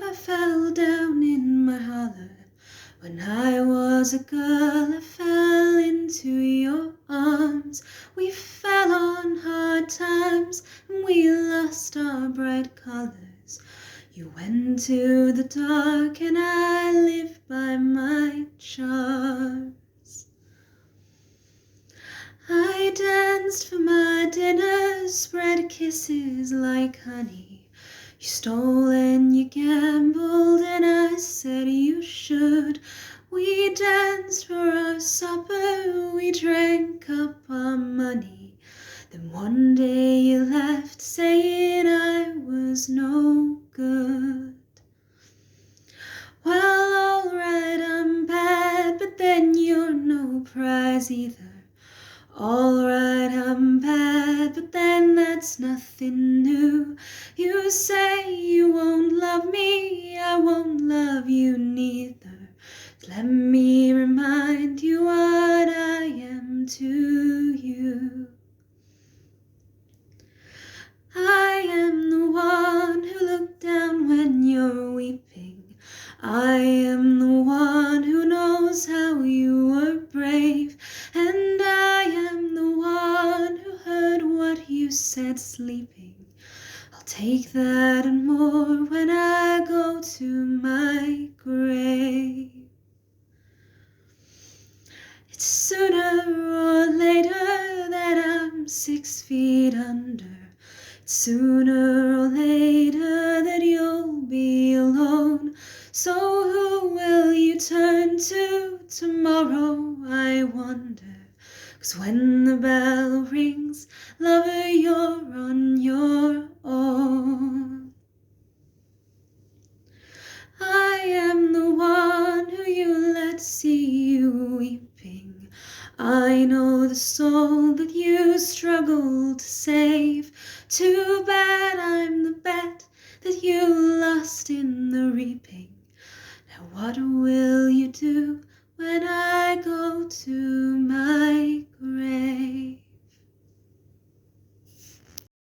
I fell down in my hollow. When I was a girl, I fell into your arms. We fell on hard times, and we lost our bright colors. You went to the dark, and I lived by my charms. I danced for my dinner, spread kisses like honey. You stole and you gambled, and I said you should. We danced for our supper, we drank up our money. Then one day you left, saying I was no good. Well, alright, I'm bad, but then you're no prize either. Alright, I'm bad, but then that's nothing new. You say you won't love me, I won't love you neither. Let me remind you what I am to you. I am the one who looked down when you're weeping. I am the one who knows how you were brave. And I am the one who heard what you said sleeping. I'll take that and more when I go to my grave. It's sooner or later that I'm 6 feet under. It's sooner or later that you'll be alone. So who will you turn to tomorrow, I wonder? 'Cause when the bell rings, lover, you're on your own. I am the one who you let see you weeping. I know the soul that you struggle to save. Too bad I'm the bet that you lost in the reaping. Now what will you do